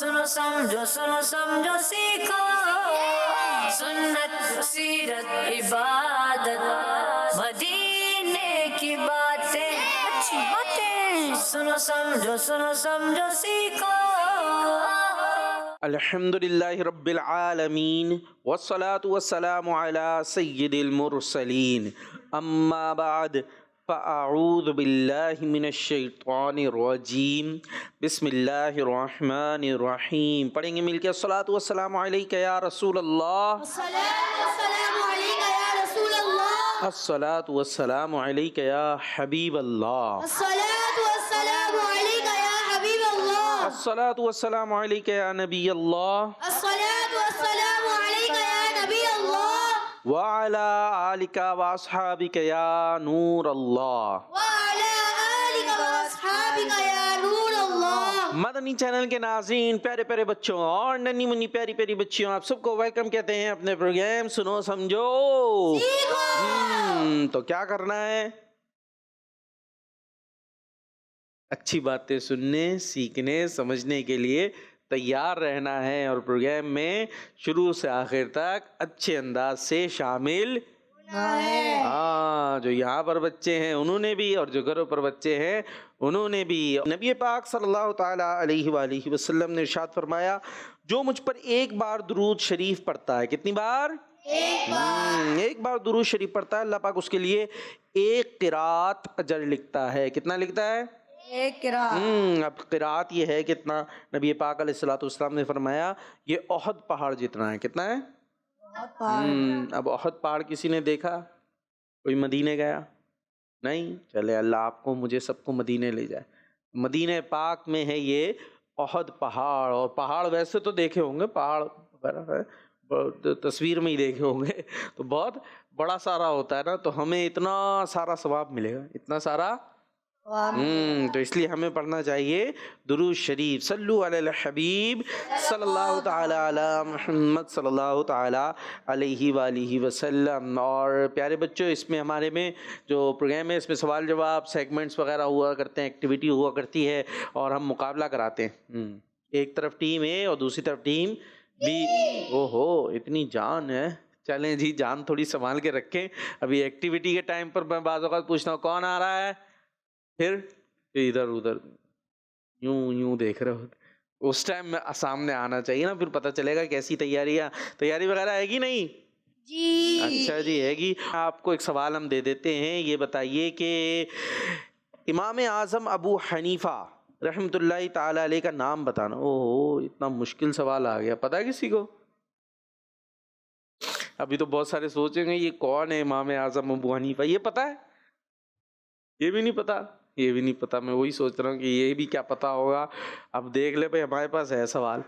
सुनो समझो सीखो सुन्नत सीरत इबादत मदीने की बातें अच्छी बातें सुनो समझो सीखो। अल्हम्दुलिल्लाहि रब्बिल आलमीन वस्सलातु वस्सलामु अला सय्यिदिल मुरसलीन अम्मा बाद फ़अऊज़ु बिल्लाहि मिनश शैतानिर रजीम बिस्मिल्लाहिर रहमानिर रहीम। पढ़ेंगे मिलके अस्सलातु वस्सलामु अलैका या रसूल अल्लाह, अस्सलातु वस्सलामु अलैका या हबीब अल्लाह, अस्सलातु वस्सलामु अलैका या नबी अल्लाह व अला आलिका व अस्हाबिका या नूर अल्लाह। मदनी चैनल के नाज़रीन, प्यारे प्यारे बच्चों और नन्ही मुन्नी प्यारी प्यारी बच्चियों, आप सबको वेलकम कहते हैं अपने प्रोग्राम सुनो समझो। तो क्या करना है? अच्छी बातें सुनने, सीखने, समझने के लिए तैयार रहना है और प्रोग्राम में शुरू से आखिर तक अच्छे अंदाज से शामिल हाँ, जो यहाँ पर बच्चे हैं उन्होंने भी और जो घरों पर बच्चे हैं उन्होंने भी। नबी पाक सल्लल्लाहु ताला अलैहि वसल्लम ने इरशाद फरमाया, जो मुझ पर एक बार दुरूद शरीफ पढ़ता है, कितनी बार? एक बार दुरूद शरीफ पढ़ता है, अल्लाह पाक उसके लिए एक क़िरात अजर लिखता है। कितना लिखता है? एक क़िरात। अब क़िरात ये है कितना? नबी पाक अलैहिस्सलातु वस्सलाम ने फरमाया ये ओहद पहाड़ जितना है। कितना है? अब ओहद पहाड़ किसी ने देखा? कोई मदीने गया? नहीं। चले अल्लाह आपको मुझे सबको मदीने ले जाए। मदीने पाक में है ये ओहद पहाड़। और पहाड़ वैसे तो देखे होंगे, पहाड़ वगैरह है तस्वीर में ही देखे होंगे, तो बहुत बड़ा सारा होता है ना, तो हमें इतना सारा सवाब मिलेगा, इतना सारा तो इसलिए हमें पढ़ना चाहिए दुरूद शरीफ। सल्लु अलल हबीब सल्लल्लाहु ताला अला मुहम्मद सल्लल्लाहु ताला अलैहि वालिहि वसल्लम। और प्यारे बच्चों, इसमें हमारे में जो प्रोग्राम है इसमें सवाल जवाब सेगमेंट्स वगैरह हुआ करते हैं, एक्टिविटी हुआ करती है और हम मुकाबला कराते हैं। एक तरफ टीम ए और दूसरी तरफ टीम बी। ओहो, इतनी जान है। चलें जी, जान थोड़ी संभाल के रखें। अभी एक्टिविटी के टाइम पर मैं बाज़ औक़ात पूछता हूँ कौन आ रहा है, फिर इधर उधर यूं देख रहे हो, उस टाइम में सामने आना चाहिए ना, फिर पता चलेगा कैसी तैयारी वगैरह हैगी नहीं जी? अच्छा जी, हैगी। आपको एक सवाल हम दे देते हैं, ये बताइए कि इमाम आज़म अबू हनीफा रहमतुल्लाहि ताला अलैह का नाम बताना। ओहो, इतना मुश्किल सवाल आ गया। पता है किसी को? अभी तो बहुत सारे सोचेंगे ये कौन है इमाम आज़म अबू हनीफा, ये पता है? ये भी नहीं पता, ये भी नहीं पता। मैं वही सोच रहा हूँ कि ये भी क्या पता होगा। अब देख ले भाई, हमारे पास है सवाल।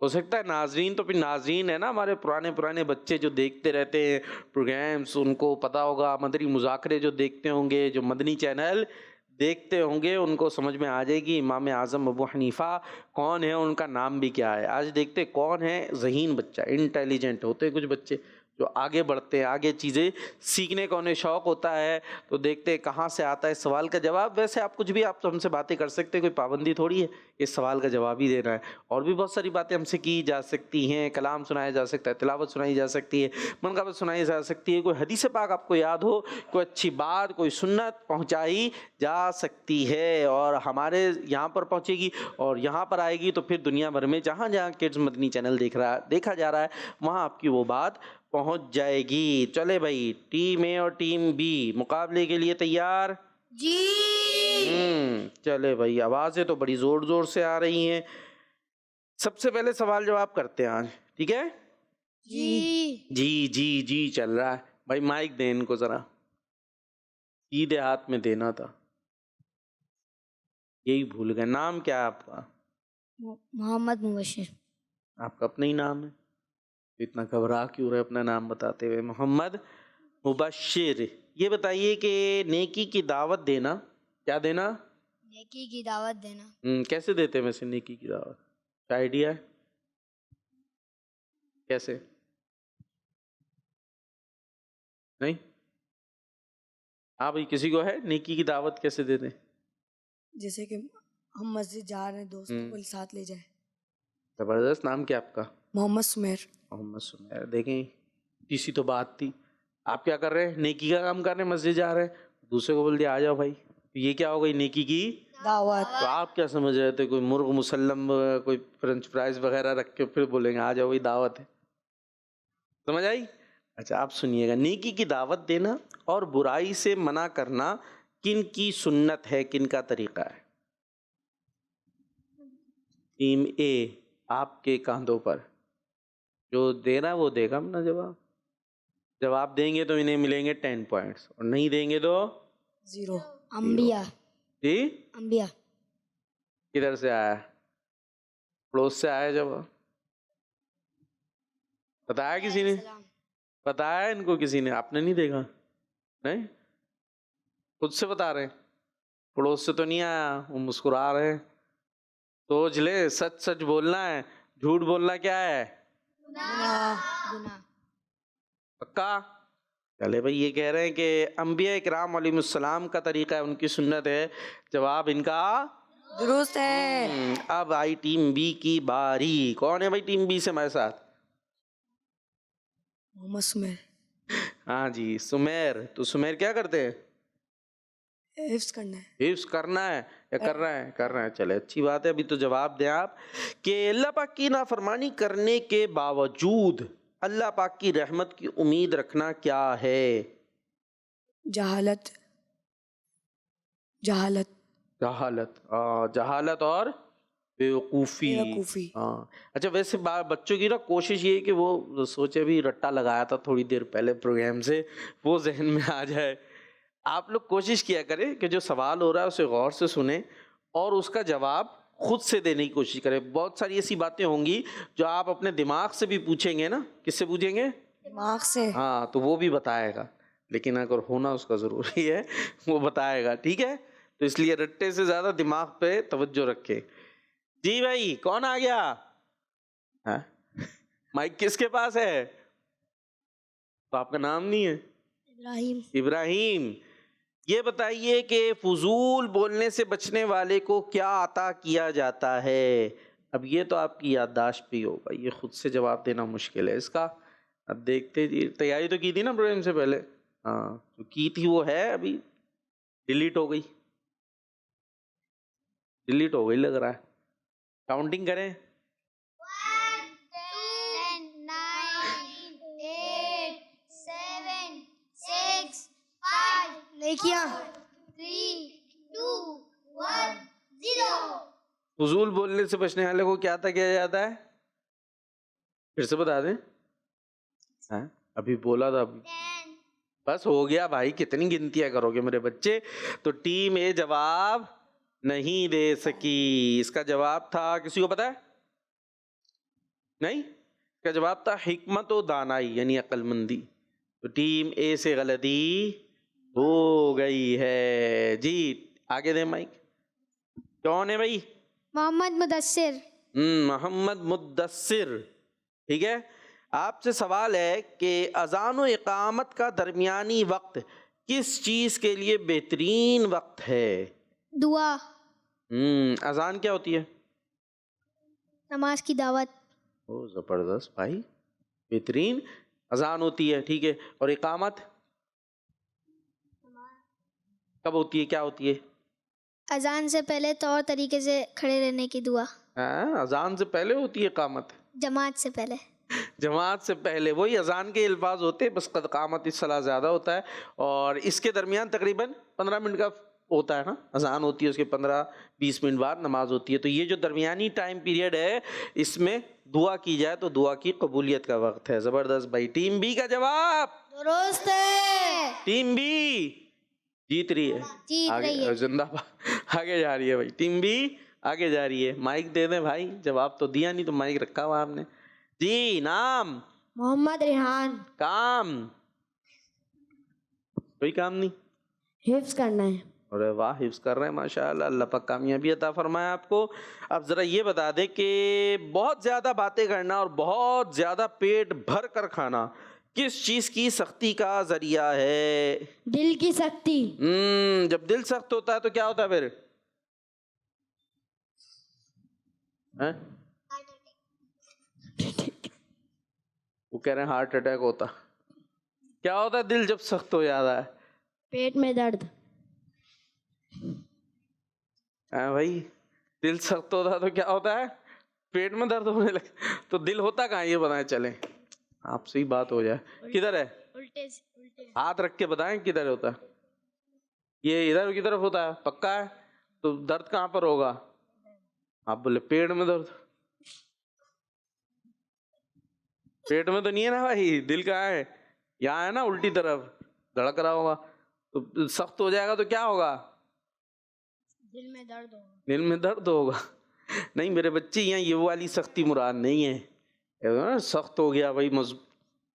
हो सकता है नाजरीन, तो फिर नाजरीन है ना हमारे पुराने बच्चे जो देखते रहते हैं प्रोग्राम्स, उनको पता होगा। मदनी मुज़ाकरे जो देखते होंगे, जो मदनी चैनल देखते होंगे, उनको समझ में आ जाएगी इमाम आज़म अबू हनीफा कौन है, उनका नाम भी क्या है। आज देखते कौन है ज़हीन बच्चा, इंटेलिजेंट होते हैं कुछ बच्चे जो आगे बढ़ते हैं, आगे चीज़ें सीखने का उन्हें शौक़ होता है, तो देखते हैं कहाँ से आता है सवाल का जवाब। वैसे आप कुछ भी, आप तो हमसे बातें कर सकते हैं, कोई पाबंदी थोड़ी है इस सवाल का जवाब ही देना है। और भी बहुत सारी बातें हमसे की जा सकती हैं, कलाम सुनाया जा सकता है, तिलावत सुनाई जा सकती है, मनक़बत सुनाई जा सकती है, कोई हदीस पाक आपको याद हो, कोई अच्छी बात, कोई सुन्नत पहुँचाई जा सकती है और हमारे यहाँ पर पहुँचेगी और यहाँ पर आएगी, तो फिर दुनिया भर में जहाँ जहाँ किड्स मदनी चैनल देखा जा रहा है वहाँ आपकी वो बात पहुंच जाएगी। चले भाई, टीम ए और टीम बी मुकाबले के लिए तैयार जी? चले भाई, आवाजें तो बड़ी जोर जोर से आ रही हैं। सबसे पहले सवाल जवाब करते हैं आज, ठीक है जी? जी चल रहा है भाई। माइक दे इनको जरा, सीधे हाथ में देना था, यही भूल गए। नाम क्या है आपका? मोहम्मद मुबशिर। आपका अपना ही नाम है? इतना घबरा क्यों रहे अपना नाम बताते हुए? मोहम्मद मुबशिर। ये बताइए कि नेकी की दावत देना, क्या देना? नेकी की दावत देना। कैसे देते हैं वैसे नेकी की दावत? क्या आइडिया है? कैसे? नहीं? हाँ भाई, किसी को है नेकी की दावत कैसे देते? जैसे कि हम मस्जिद जा रहे हैं, दोस्तों को साथ ले जाए। जबरदस्त। नाम क्या आपका? मोहम्मद सुमेर। मोहम्मद सुमेर। देखें, इसी तो बात थी। आप क्या कर रहे हैं? नेकी का काम कर रहे हैं, मस्जिद जा रहे हैं, दूसरे को बोल दिया आ जाओ भाई। तो ये क्या हो गई? नेकी की दावत। तो आप क्या समझ रहे थे? कोई मुर्ग मुसल्लम, कोई फ्रेंच फ्राइज वगैरह रख के फिर बोलेंगे आ जाओ भाई दावत है। समझ आई? अच्छा, आप सुनिएगा। नेकी की दावत देना और बुराई से मना करना किन की सुन्नत है, किन का तरीका है? टीम ए आपके कांधों पर। जो दे रहा है वो देगा अपना जवाब। जवाब देंगे तो इन्हें मिलेंगे 10 पॉइंट्स, और नहीं देंगे तो 0। अंबिया। जी। अंबिया। किधर से आया? पड़ोस से आया जवाब। बताया किसी ने? बताया इनको किसी ने? आपने नहीं देखा? नहीं, खुद से बता रहे हैं। पड़ोस से तो नहीं आया, वो मुस्कुरा रहे हैं। सोच ले, सच सच बोलना है, झूठ बोलना क्या है? गुनाह। पक्का? चले भाई, ये कह रहे हैं कि अंबिया इकराम अलैहिस्सलाम का तरीका है, उनकी सुन्नत है। जवाब इनका दुरुस्त है। अब आई टीम बी की बारी। कौन है भाई टीम बी से हमारे साथ? मोहम्मद सुमेर। हाँ जी, सुमेर। तो सुमेर क्या करते हैं? हिफ्स करना है। हिफ्स करना है या कर रहा है? कर रहा है। चले, अच्छी बात है। अभी तो जवाब दें आप कि अल्लाह पाक की नाफरमानी करने के बावजूद अल्लाह पाक की रहमत की उम्मीद रखना क्या है? जहालत। जहालत। जहालत। जहालत और बेवकूफ़ी। बेवकूफ़ी। हाँ। अच्छा, वैसे बच्चों की ना कोशिश ये है कि वो सोचे, भी रट्टा लगाया था थोड़ी देर पहले प्रोग्राम से, वो जहन में आ जाए। आप लोग कोशिश किया करें कि जो सवाल हो रहा है उसे गौर से सुने और उसका जवाब खुद से देने की कोशिश करें। बहुत सारी ऐसी बातें होंगी जो आप अपने दिमाग से भी पूछेंगे ना। किससे पूछेंगे? दिमाग से। हाँ, तो वो भी बताएगा, लेकिन अगर होना उसका ज़रूरी है, वो बताएगा। ठीक है? तो इसलिए रट्टे से ज़्यादा दिमाग पे तवज्जो रखें। जी भाई, कौन आ गया? हाँ? माइक किसके पास है? तो आपका नाम नहीं है? इब्राहिम। इब्राहिम। ये बताइए कि फजूल बोलने से बचने वाले को क्या अता किया जाता है? अब ये तो आपकी याददाश्त भी होगा, ये खुद से जवाब देना मुश्किल है इसका। अब देखते जी, तैयारी तो की थी ना प्रोग्राम से पहले? हाँ, जो की थी वो है, अभी डिलीट हो गई। डिलीट हो गई लग रहा है। काउंटिंग करें। 1, 10, 9, 8, 7, 6, 5, नहीं किया। 3, 2, 1, 0। फजूल बोलने से बचने वाले को क्या अता किया जाता है? फिर से बता दें। हाँ, अभी बोला था। अभी बस हो गया भाई, कितनी गिनतियां करोगे मेरे बच्चे? तो टीम ए जवाब नहीं दे सकी। इसका जवाब था, किसी को पता है? नहीं, इसका जवाब था हिकमत व दानाई, यानी अक्लमंदी। तो टीम ए से गलती हो गई है जी। आगे दे माइक। कौन है भाई? मोहम्मद मुदस्सिर। मोहम्मद मुद्दस्सिर। ठीक है, आपसे सवाल है कि अजान व इकामत का दरमियानी वक्त किस चीज़ के लिए बेहतरीन वक्त है? दुआ। अजान क्या होती है? नमाज की दावत। ओ ज़बरदस्त भाई, बेहतरीन अजान होती है। ठीक है, और इकामत कब होती है, क्या होती है? अजान से पहले तौर तरीके से खड़े रहने की दुआ। हाँ, अजान से पहले होती है इकामत? जमात से पहले। जमात से पहले वही अजान के अल्फाज होते हैं, बस कद कामत सला ज़्यादा होता है। और इसके दरमियान तकरीबन 15 मिनट का होता है ना, अजान होती है, उसके 15-20 मिनट बाद नमाज होती है। तो ये जो दरमियानी टाइम पीरियड है, इसमें दुआ की जाए तो दुआ की कबूलियत का वक्त है। ज़बरदस्त भाई, टीम बी का जवाब दुरुस्त है। टीम बी जीत रही है। जीत रही है। आगे जिंदाबाद, आगे जा रही है भाई, टीम बी आगे जा रही है। माइक दे दें भाई, जवाब तो दिया नहीं तो माइक रखा हुआ आपने जी। नाम? मोहम्मद रेहान। काम? कोई काम नहीं? हिफ्ज करना है। अरे वाह, हिफ्ज कर रहे हैं माशाल्लाह। अल्लाह पाक कामयाबी अता फरमाए आपको। अब ज़रा ये बता दे कि बहुत ज़्यादा बातें करना और बहुत ज़्यादा पेट भर कर खाना किस चीज़ की सख्ती का ज़रिया है? दिल की सख्ती। जब दिल सख्त होता है तो क्या होता है फिर? कह रहे हैं हार्ट अटैक होता। क्या होता है दिल जब सख्त हो जाता है? पेट में दर्द। हाँ भाई, दिल सख्त होता है तो क्या होता है? पेट में दर्द होने लगे। तो दिल होता कहाँ ये बताएं, चलें आपसे ही बात हो जाए। किधर है? उल्टे हाथ रख के बताएं किधर होता है। ये इधर की तरफ होता है, पक्का है? तो दर्द कहाँ पर होगा? आप बोले पेट में दर्द। पेट में तो नहीं है ना भाई, दिल कहाँ है? यहाँ है ना, उल्टी तरफ धड़क रहा होगा। तो सख्त हो जाएगा तो क्या होगा? दिल में दर्द होगा। दिल में दर्द होगा। नहीं मेरे बच्चे, यहाँ ये वाली सख्ती मुराद नहीं है सख्त हो गया भाई,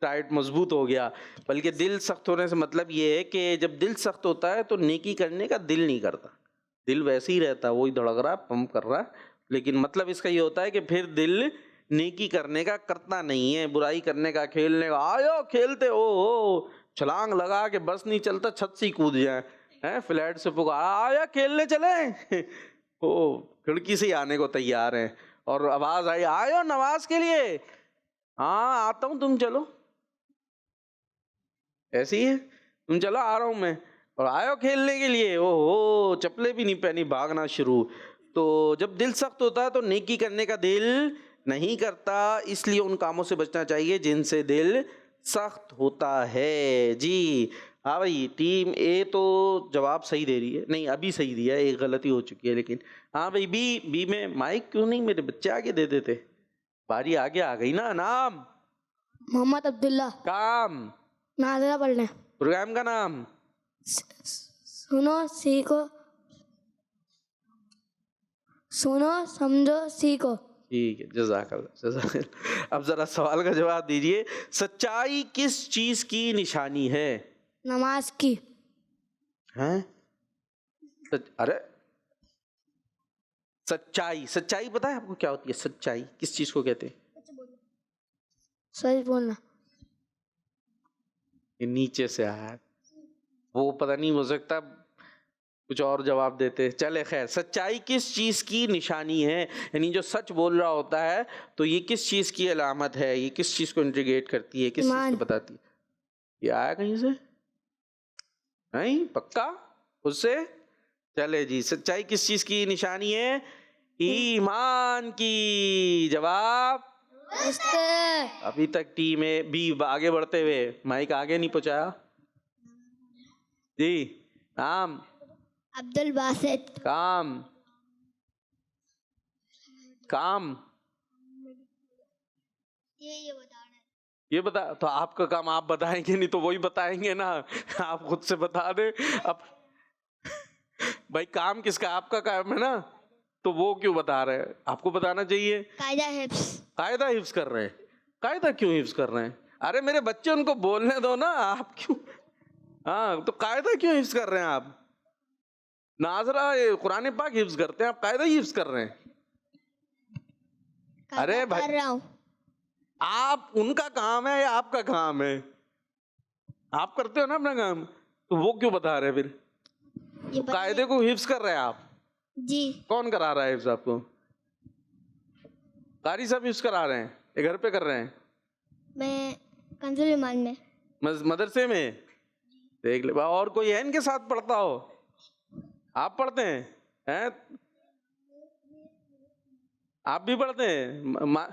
टाइट मजबूत हो गया। बल्कि दिल सख्त होने से मतलब ये है कि जब दिल सख्त होता है तो नेकी करने का दिल नहीं करता, दिल वैसे ही रहता है, वही धड़क रहा है, पंप कर रहा है। लेकिन मतलब इसका ये होता है कि फिर दिल नेकी करने का करता नहीं है, बुराई करने का, खेलने का। आयो खेलते हो, छलांग लगा के बस नहीं चलता, छत से ही कूद जाए, हैं फ्लैट से पुकार आया खेलने चले। ओ खिड़की से ही आने को तैयार हैं और आवाज आई आयो नमाज के लिए, हाँ आता हूँ तुम चलो। ऐसे ही है, तुम चलो आ रहा हूँ मैं, और आयो खेलने के लिए। ओहो चप्पलें भी नहीं पहनी, भागना शुरू। तो जब दिल सख्त होता है तो नेकी करने का दिल नहीं करता, इसलिए उन कामों से बचना चाहिए जिनसे दिल सख्त होता है। जी हाँ भाई, टीम ए तो जवाब सही दे रही है, नहीं अभी सही दिया है, एक गलती हो चुकी है। लेकिन हाँ भाई बी में माइक क्यों नहीं मेरे बच्चे आगे दे देते? बारी आगे आ गई ना। नाम? मोहम्मद अब्दुल्ला। काम? नाजरा पढ़ना। प्रोग्राम का नाम? सुनो सीखो, सुनो समझो सीखो। ठीक है, जज़ाकल्लाह। अब जरा सवाल का जवाब दीजिए। सच्चाई किस चीज की निशानी है? नमाज की। हैं? अरे सच्चाई, सच्चाई पता है आपको क्या होती है? सच्चाई किस चीज को कहते हैं? सच बोलना। ये नीचे से आया है, वो पता नहीं, हो सकता कुछ और जवाब देते। चले खैर, सच्चाई किस चीज की निशानी है, यानी जो सच बोल रहा होता है तो ये किस चीज की अलामत है, ये किस चीज को इंडिकेट करती है, किस चीज को बताती है? ये आया कहीं से? नहीं पक्का उससे? चले जी, सच्चाई किस चीज की निशानी है? ईमान की। जवाब अभी तक टीम ए बी आगे बढ़ते हुए, माइक आगे नहीं पहुंचाया जी। नाम? अब्दुल बासित। काम? काम ये बता रहे हैं। ये बता, तो आपका काम आप बताएंगे नहीं तो वही बताएंगे ना, आप खुद से बता दे। अब भाई काम किसका? आपका काम है ना, तो वो क्यों बता रहे हैं? आपको बताना चाहिए। कायदा हिफ्स। कायदा हिफ्स कर रहे हैं? कायदा क्यों हिफ्स कर रहे हैं? अरे मेरे बच्चे उनको बोलने दो ना, आप क्यों? हाँ तो कायदा क्यों हिफ्स कर रहे हैं आप? नाजरा ये कुरान पाक हिफ्स करते हैं, आप कायदा ही हिफ्स कर रहे हैं। अरे भाई कर रहा हूँ। आप, उनका काम है या आपका काम है? आप करते हो ना अपना काम, तो वो क्यों बता रहे हैं फिर? ये तो कायदे को हिफ्स कर रहे हैं आप जी। कौन करा रहा है हिफ्स आपको? कारी साहब हिफ्स करा रहे हैं या घर पे कर रहे हैं? मैं कंजुल ईमान में। मदरसे में? देख ले, और कोई है इनके साथ पढ़ता हो? आप पढ़ते हैं? आप भी पढ़ते हैं?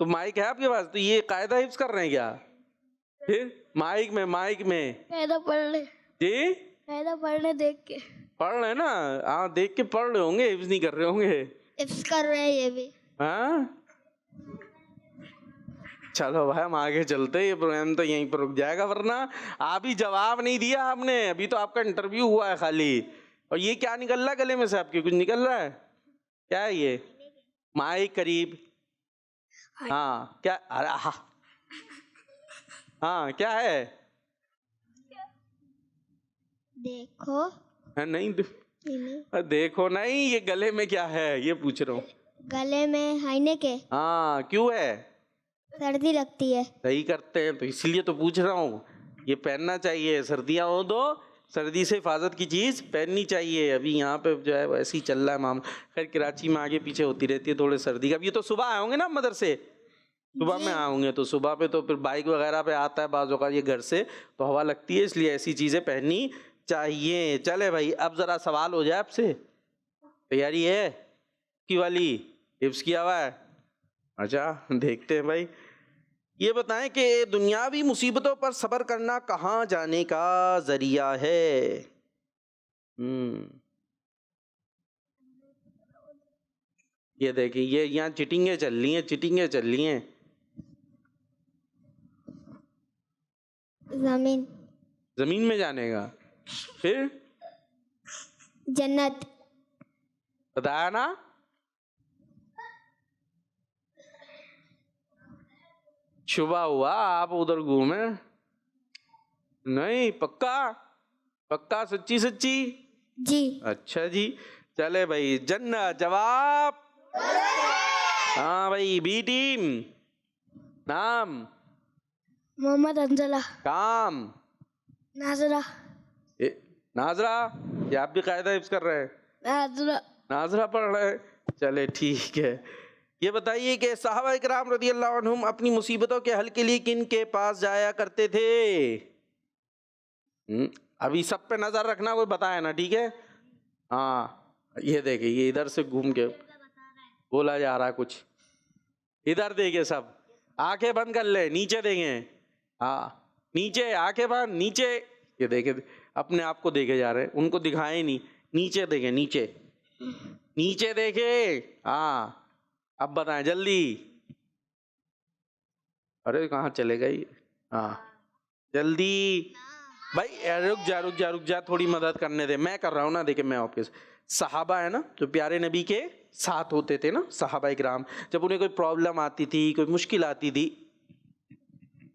तो माइक है आपके पास, तो ये कायदा हिफ्स कर रहे हैं क्या? फिर माइक में कायदा पढ़ ले जी, कायदा पढ़ने देख के पढ़ रहे हैं ना? हाँ देख के पढ़ रहे होंगे, हिफ्स नहीं कर रहे होंगे। हिफ्स कर रहे हैं ये भी। हाँ चलो भाई हम आगे चलते, ये प्रोग्राम तो यहीं पर रुक जाएगा, वरना आप ही जवाब नहीं दिया आपने। अभी तो आपका इंटरव्यू हुआ है खाली। और ये क्या निकल रहा है गले में से आपके? कुछ निकल रहा है? क्या है ये? माइक करीब। हाँ क्या? अरे हाँ क्या है? देखो। नहीं देखो नहीं, ये गले में क्या है ये पूछ रहा हूँ। गले में हाइने के। हाँ क्यों है? सर्दी लगती है। सही करते हैं, तो इसलिए तो पूछ रहा हूँ। ये पहनना चाहिए, सर्दियाँ हो तो सर्दी से हिफाजत की चीज़ पहननी चाहिए। अभी यहाँ पे जो है वैसे ही चल रहा है मामला। खैर कराची में आगे पीछे होती रहती है थोड़े सर्दी का। अब ये तो सुबह आए होंगे ना मदरसे? सुबह में आऊंगे तो सुबह पे तो फिर बाइक वगैरह पे आता है बाजू का, ये घर से तो हवा लगती है, इसलिए ऐसी चीजें पहननी चाहिए। चले भाई, अब जरा सवाल हो जाए आपसे, तैयारी है की वाली? हिफ्स किया हुआ है? अच्छा, देखते हैं भाई। ये बताएं कि दुनियावी मुसीबतों पर सब्र करना कहाँ जाने का जरिया है? ये देखिए, ये यहाँ चिटिंगें चल रही हैं, चिटिंगें चल रही हैं। जमीन। जमीन में जाने का? फिर जन्नत। बताया ना। शुभ हुआ आप उधर घूमे। नहीं, पक्का पक्का, सच्ची सच्ची? जी। अच्छा जी, चले भाई, जन्नत जवाब। हाँ भाई, बी टीम। नाम? मोहम्मद अंजला। काम? नाजरा। नाजरा। ये आप भी कायदा हिफ्स कर रहे हैं? नाजरा। नाजरा पढ़ रहे हैं, चले ठीक है। ये बताइए कि सहाबा इकराम रदियल्लाहु अन्हुम अपनी मुसीबतों के हल के लिए किन के पास जाया करते थे? अभी सब पे नजर रखना, कोई बताए ना, ठीक है? हाँ, ये देखिए, ये इधर से घूम के बोला जा रहा है कुछ। इधर देखिए, सब आंखें बंद कर ले, नीचे देखें। हाँ, नीचे आंखें बंद, नीचे। ये देखे, अपने आप को देखे जा रहे हैं, उनको दिखाए नहीं। नीचे देखें, नीचे नीचे देखे। हाँ, अब बताएं जल्दी। अरे कहाँ चले गए? हाँ, जल्दी भाई, रुक जा, थोड़ी मदद करने दे, मैं कर रहा हूँ ना। देखे, मैं आपके सहाबा है ना, जो प्यारे नबी के साथ होते थे ना, सहाबा इकराम, जब उन्हें कोई प्रॉब्लम आती थी, कोई मुश्किल आती थी,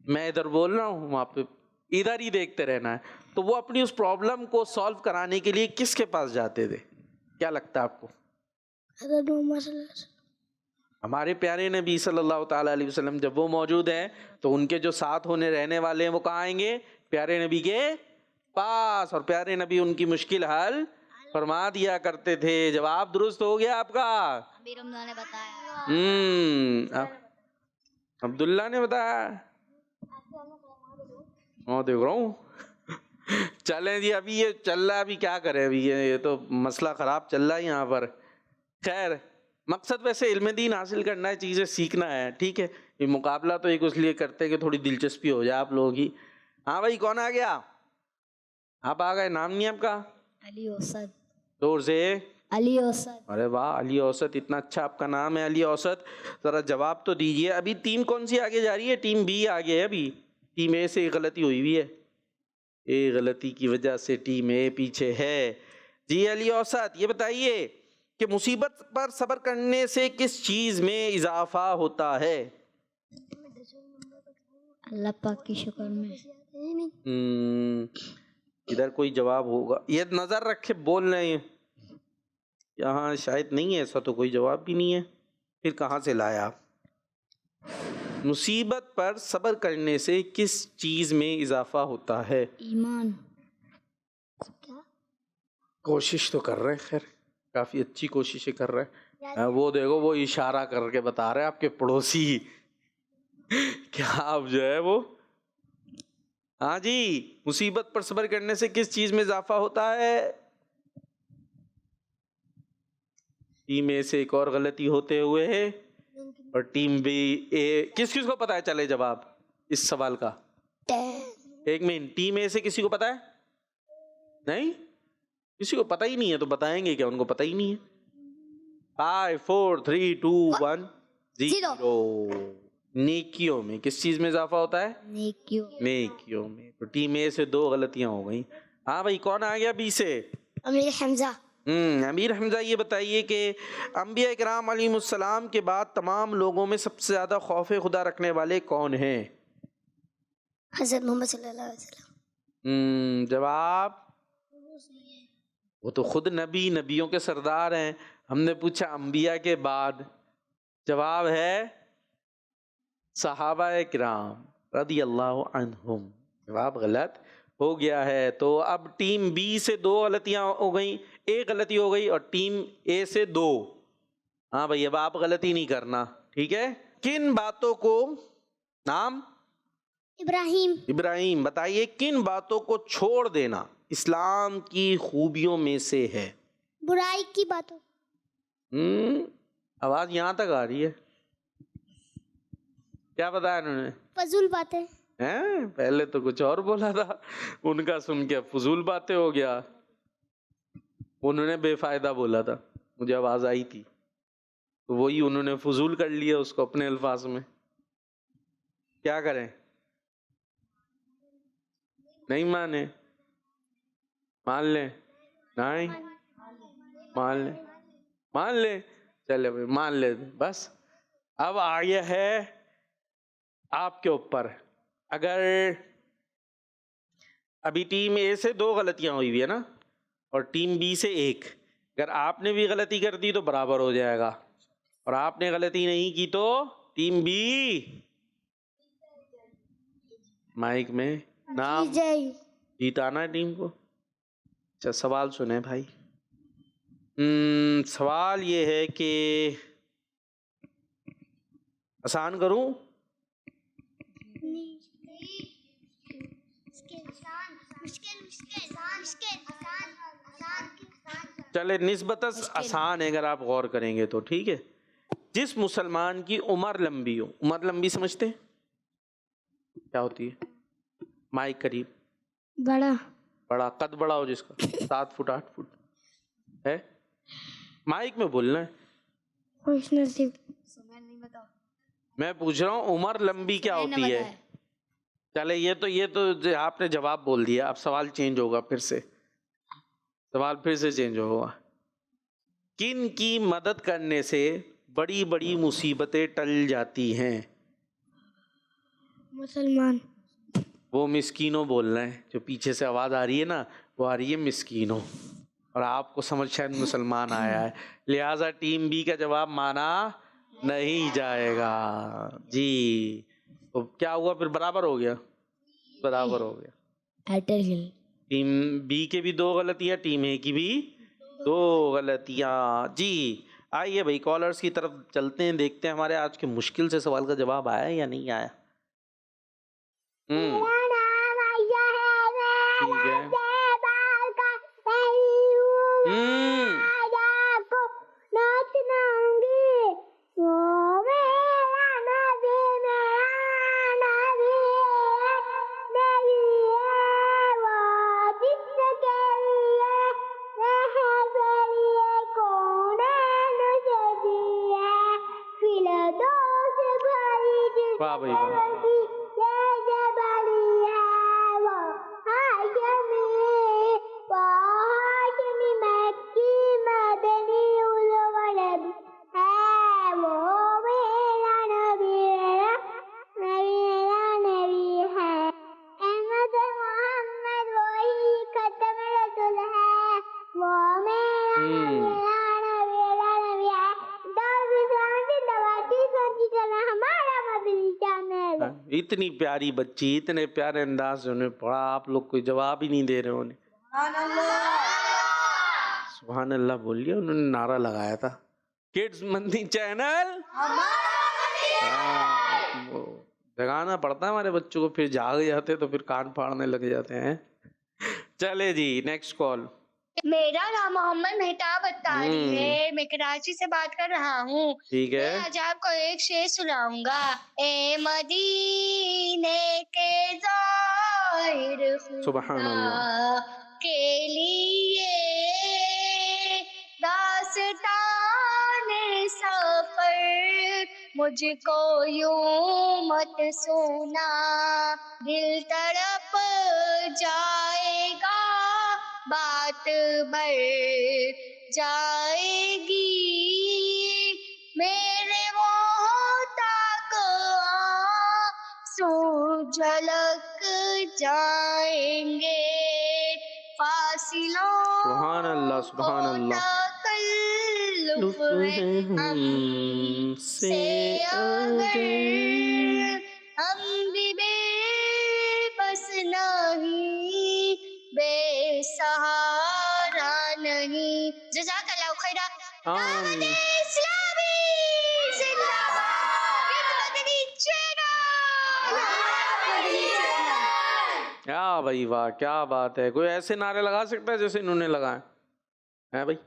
मैं इधर बोल रहा हूँ, वहाँ पे इधर ही देखते रहना है, तो वो अपनी उस प्रॉब्लम को सॉल्व कराने के लिए किसके पास जाते थे? क्या लगता है आपको? हमारे प्यारे नबी सल्लल्लाहु ताला अलैहि वसल्लम, जब वो मौजूद हैं तो उनके जो साथ होने रहने वाले हैं वो कहाँ आएंगे? प्यारे नबी के पास, और प्यारे नबी उनकी मुश्किल हल फरमा दिया करते थे। जवाब दुरुस्त हो गया आपका। अभी रमजान ने बताया। अब्दुल्ला ने बताया। हाँ, देख रहा हूँ। चलें जी, अभी ये चल रहा है, अभी क्या करें, अभी ये तो मसला खराब चल रहा है यहाँ पर। खैर, मकसद वैसे इल्म दीन हासिल करना है, चीज़ें सीखना है, ठीक है? ये मुकाबला तो एक इसलिए करते हैं कि थोड़ी दिलचस्पी हो जाए आप लोगों की। हाँ भाई, कौन आ गया? आप आ गए, नाम नहीं आपका? अली औसत। जोर से। अली औसत। अरे वाह, अली औसत, इतना अच्छा आपका नाम है, अली औसत। ज़रा जवाब तो दीजिए। अभी टीम कौन सी आगे जा रही है? टीम बी आगे है। अभी टीम ए से गलती हुई हुई है, ए गलती की वजह से टीम ए पीछे है। जी अली औसत, ये बताइए कि मुसीबत पर सब्र करने से किस चीज़ में इजाफा होता है? अल्लाह पाक की शुक्र में। इधर कोई जवाब होगा? ये नज़र रखे बोल रहे हैं, यहाँ शायद नहीं है ऐसा, तो कोई जवाब भी नहीं है। फिर कहाँ से लाया आप? मुसीबत पर सब्र करने से किस चीज़ में इजाफा होता है? ईमान। कोशिश तो कर रहे हैं, खैर काफ़ी अच्छी कोशिशें कर रहे हैं। वो देखो, वो इशारा करके बता रहे हैं आपके पड़ोसी। क्या आप जो है वो, हाँ जी, मुसीबत पर सब्र करने से किस चीज़ में इजाफा होता है? टीम ए से एक और गलती होते हुए है, और टीम बी ए, किस किस को पता है? चले जवाब इस सवाल का। एक मिनट, टीम ए से किसी को पता है? नहीं, किसी को पता ही नहीं है, तो बताएंगे क्या? उनको पता ही नहीं है। 5 4 3 2 1 0। नेकियों में किस चीज में इजाफा होता है? नेकियों में। तो टीम ए से 2 गलतियां हो गई। हाँ भाई, कौन आ गया बी से? अमीर हमजा। अमीर हमजा, ये बताइए कि अंबिया इकराम अलैहिमुस्सलाम के बाद तमाम लोगों में सबसे ज्यादा खौफ खुदा रखने वाले कौन हैं? हज़रत मोहम्मद सल्लल्लाहु अलैहि वसल्लम। जवाब, वो तो खुद नबी, नबियों के सरदार हैं। हमने पूछा अंबिया के बाद, जवाब है सहाबा किराम रदियल्लाहु अन्हुम। जवाब गलत हो गया है। तो अब टीम बी से 2 गलतियां हो गई, एक गलती हो गई, और टीम ए से 2। हाँ भाई, अब आप गलती नहीं करना, ठीक है? किन बातों को, नाम इब्राहिम। इब्राहिम, बताइए किन बातों को छोड़ देना इस्लाम की खूबियों में से है? बुराई की बातों। आवाज यहां तक आ रही है। क्या बताया इन्होंने? फजूल बातें। हैं? पहले तो कुछ और बोला था, उनका सुन के फजूल बातें हो गया। उन्होंने बेफायदा बोला था, मुझे आवाज आई थी, तो वही उन्होंने फजूल कर लिया उसको अपने अल्फाज में। क्या करें? नहीं माने? मान ले? नहीं मान ले? मान ले, चले भाई मान ले बस। अब आगे है आपके ऊपर। अगर अभी टीम ए से 2 गलतियां हुई हुई है ना, और टीम बी से 1, अगर आपने भी गलती कर दी तो बराबर हो जाएगा, और आपने गलती नहीं की तो टीम बी माइक में नाम जीताना है टीम को। अच्छा सवाल सुने भाई। सवाल ये है कि आसान करूं? चले निस्बतन आसान है अगर आप गौर करेंगे तो, ठीक है। जिस मुसलमान की उम्र लंबी हो, उम्र लंबी समझते हैं क्या होती है? माइक करीब, बड़ा, बड़ा कद बड़ा हो जिसका 7 फुट 8 फुट है, माइक में बोलना है। खुश नसीब। मैं पूछ रहा हूँ उम्र लंबी क्या होती है? चले ये तो आपने जवाब बोल दिया, अब सवाल चेंज होगा, फिर से सवाल फिर से चेंज होगा। किन की मदद करने से बड़ी बड़ी मुसीबतें टल जाती हैं? मुसलमान। वो मिस्कीनों बोलना है, जो पीछे से आवाज आ रही है ना, वो आ रही है मिस्कीनों, और आपको समझ शायद मुसलमान आया है, लिहाजा टीम बी का जवाब माना नहीं जाएगा जी। तो क्या हुआ फिर? बराबर हो गया, बराबर हो गया। टीम बी के भी 2 गलतियां, टीम ए की भी 2 गलतियां जी। आइए भाई कॉलर्स की तरफ चलते हैं, देखते हैं हमारे आज के मुश्किल से सवाल का जवाब आया या नहीं आया। ठीक है। वाह भाई वाह। इतनी प्यारी बच्ची, इतने प्यारे अंदाज से उन्हें पढ़ा, आप लोग कोई जवाब ही नहीं दे रहे उन्हें। सुभान अल्लाह बोलिए, उन्होंने नारा लगाया था, किड्स मंदी चैनल वो जगाना पड़ता है हमारे बच्चों को, फिर जाग जाते तो फिर कान फाड़ने लग जाते हैं। चले जी नेक्स्ट कॉल। मेरा नाम मोहम्मद मेहताब अत्तारी है, मैं कराची से बात कर रहा हूँ। ठीक है। मैं आज आपको एक शेर सुनाऊंगा। ए मदीने के ज़ाहिर सुभान अल्लाह के लिए दास्ताने सफर मुझको यूं मत सुना, दिल तड़प जाएगा बात बढ़ जाएगी, मेरे मोहताक आंसू झलक जाएंगे, फासिलों सुभान अल्लाह सुभान अल्लाह तकल्लुफ हमसे अगर हम भी बेबस नहीं, बेसहारा नहीं। जज़ाकल्लाहु खैरा। दावत इस्लामी जिंदाबाद। क्या भाई वाह, क्या बात है। कोई ऐसे नारे लगा सकता है जैसे इन्होंने लगाए हैं भाई?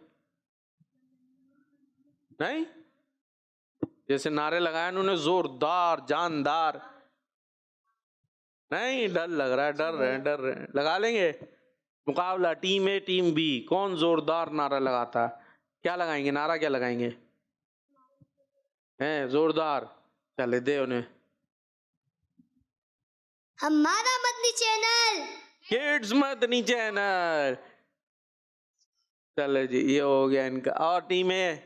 नहीं, जैसे नारे लगाए उन्होंने, जोरदार जानदार। नहीं, डर लग रहा है, डर रहे हैं। लगा लेंगे मुकाबला टीम ए टीम बी, कौन जोरदार नारा लगाता है? क्या लगाएंगे नारा, क्या लगाएंगे? हैं जोरदार, चले दे उन्हें। हमारा Madani channel, kids Madani channel, चले जी, ये हो गया इनका। और टीम ए,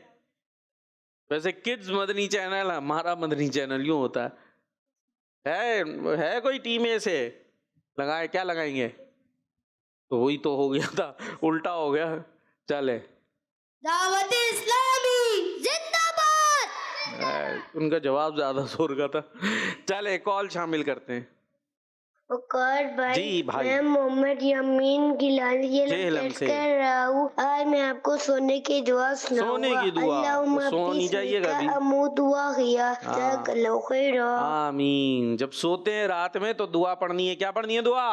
वैसे किड्स मदनी चैनल, हमारा मदनी चैनल यूं होता है कोई टीम ए से लगाए? क्या लगाएंगे? तो वही तो हो गया था, उल्टा हो गया। चले, दावत इस्लामी जिंदाबाद। उनका जवाब ज्यादा जोर का था। चले, कॉल शामिल करते हैं। वकार भाई, जी भाई। मैं मोहम्मद यमीन गिलानी जेहलम से। कर रहा हूँ। आज मैं आपको सोने की दुआ सुनाऊंगा। सोने की दुआ? अल्लाहुम्मा सो नहीं जाइएगा अभी। अमू दुआ किया जज़ाकल्लाहु खैरा। आमीन। जब सोते हैं रात में तो दुआ पढ़नी है। क्या पढ़नी है दुआ?